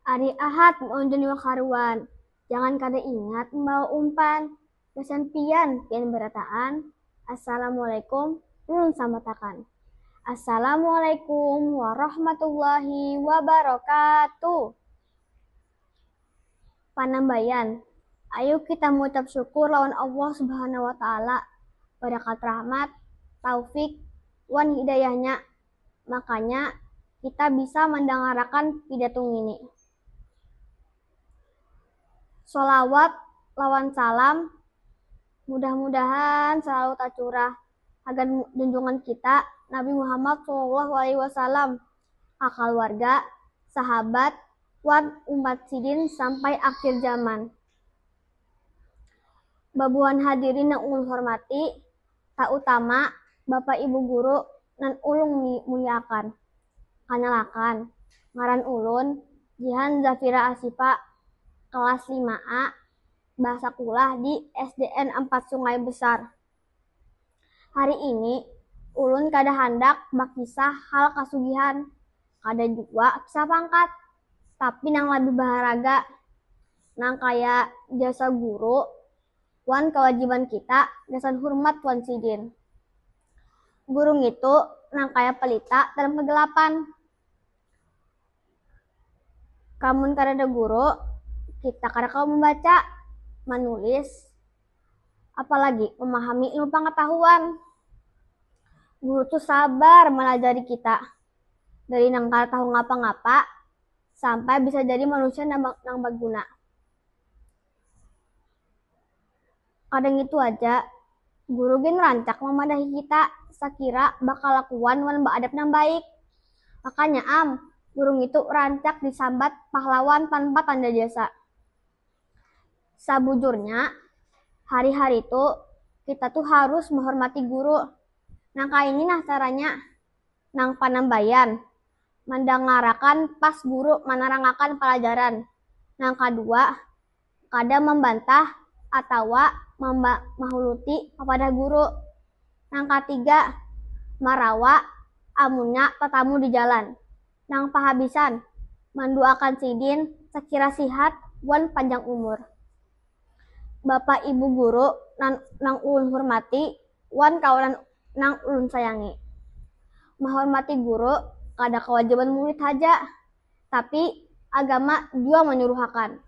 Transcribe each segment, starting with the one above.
Ari Ahad mengunjungi karuan. Jangan kada ingat membawa umpan. Pesan pian berataan. Assalamualaikum, ulun samatakan. Assalamualaikum warahmatullahi wabarakatuh. Panambayan. Ayo kita mengucap syukur lawan Allah Subhanahu wa taala. Barakat rahmat, taufik, wan hidayahnya. Makanya kita bisa mendengarkan pidato ini. Sholawat lawan salam mudah-mudahan selalu tercurah agar junjungan kita Nabi Muhammad SAW, akal warga, sahabat, wan umat sidin sampai akhir zaman. Babuhan hadirin yang ulun hormati, tak utama Bapak Ibu guru nan ulun muliakan. Kanalakan, ngaran ulun Jihan Zafira Asifa, kelas 5A, bahasa kulah di SDN 4 Sungai Besar. Hari ini, ulun kada hendak bakisah hal kasugihan, kada juga kisah pangkat, tapi nang lebih baharaga, nang kaya jasa guru, wan kewajiban kita, jasa hormat wan sidin. Guru itu nang kaya pelita dalam kegelapan. Kamun kada ada guru, kita kada kau membaca, menulis, apalagi memahami ilmu pengetahuan. Guru tuh sabar melajari kita dari nang kada tahu ngapa-ngapa sampai bisa jadi manusia nang berguna. Kadang itu aja guru gen rancak memadahi kita sakira bakal lakuan wan beadab nang baik. Makanya guru itu rancak disambat pahlawan tanpa tanda jasa. Sabujurnya, hari-hari itu kita tuh harus menghormati guru. Nang kaya ini nah caranya, nang panambayan, mendengarakan pas guru menerangakan pelajaran. Nang kedua, kada membantah atau menghuluti kepada guru. Nang ketiga, marawa amunnya tetamu di jalan. Nang pahabisan, mendoakan sidin sekira sihat wan panjang umur. Bapak Ibu guru nang ulun hormati, wan kawanan nang ulun sayangi. Menghormati guru kada kewajiban murid saja, tapi agama juga menyuruhkan.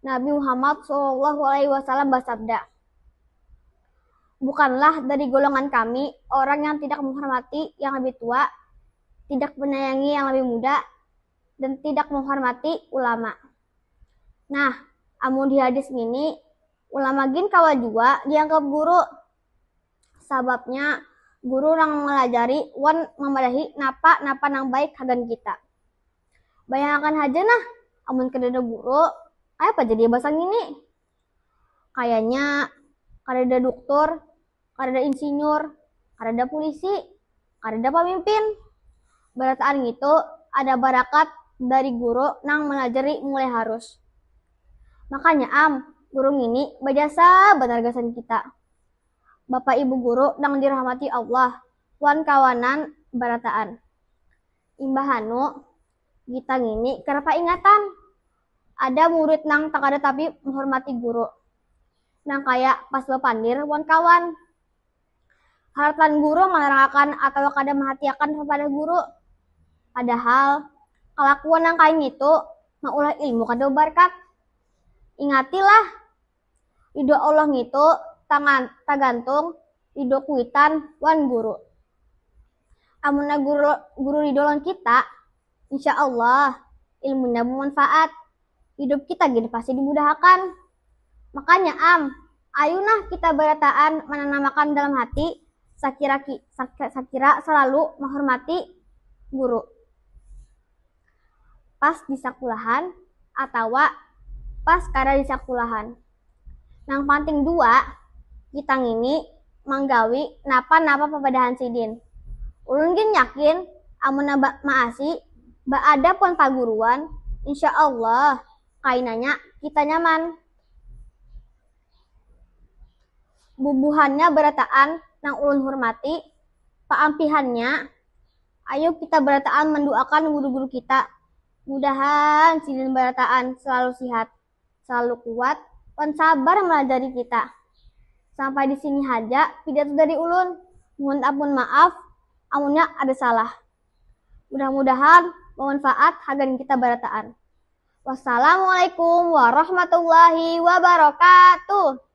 Nabi Muhammad SAW bersabda, bukanlah dari golongan kami orang yang tidak menghormati yang lebih tua, tidak menyayangi yang lebih muda, dan tidak menghormati ulama. Nah, amun di hadis ini, ulama gin kawa juga dianggap guru. Sababnya, guru yang melajari wan memadahi napa nang baik hagan kita. Bayangkan aja nah, amun kada guru, apa jadi bahasa ini? Kayaknya kada dokter, kada insinyur, kada polisi, kada pemimpin. Berataan gitu ada barakat dari guru nang melajari mulai harus. Makanya guru ini berjasa benar gasan kita. Bapak Ibu guru nang dirahmati Allah, wan kawanan berataan. Imbahanu kita ini kenapa ingatan? Ada murid nang tak ada tapi menghormati guru. Nang kayak pas bepandir wan kawan. Harapan guru menerangkan atau kada menghatiakan kepada guru. Padahal kelakuan nang kain itu maulah ilmu kada berkat. Ingatilah, ridho Allah itu tagantung ridho kuitan wan guru. Amunna guru ridho lan kita, insya Allah ilmunya bermanfaat. Hidup kita gini pasti dimudahkan. Makanya ayo nah kita berataan menanamkan dalam hati sakira selalu menghormati guru. Pas di sekolahan atau pas kada di sekolahan. Nang penting dua, kita ini menggawi napa pembadahan sidin. Ulun gin yakin amun maasi ada pun paguruan, insya Allah kainanya kita nyaman. Bubuhannya berataan nang ulun hormati, paampihannya ayo kita berataan mendoakan guru-guru kita Mudahan Sidin Barataan selalu sehat, selalu kuat, dan sabar melajari kita. Sampai di sini aja pidato dari ulun. Mohon ampun maaf, amunnya ada salah. Mudah-mudahan bermanfaat hagan kita barataan. Wassalamualaikum warahmatullahi wabarakatuh.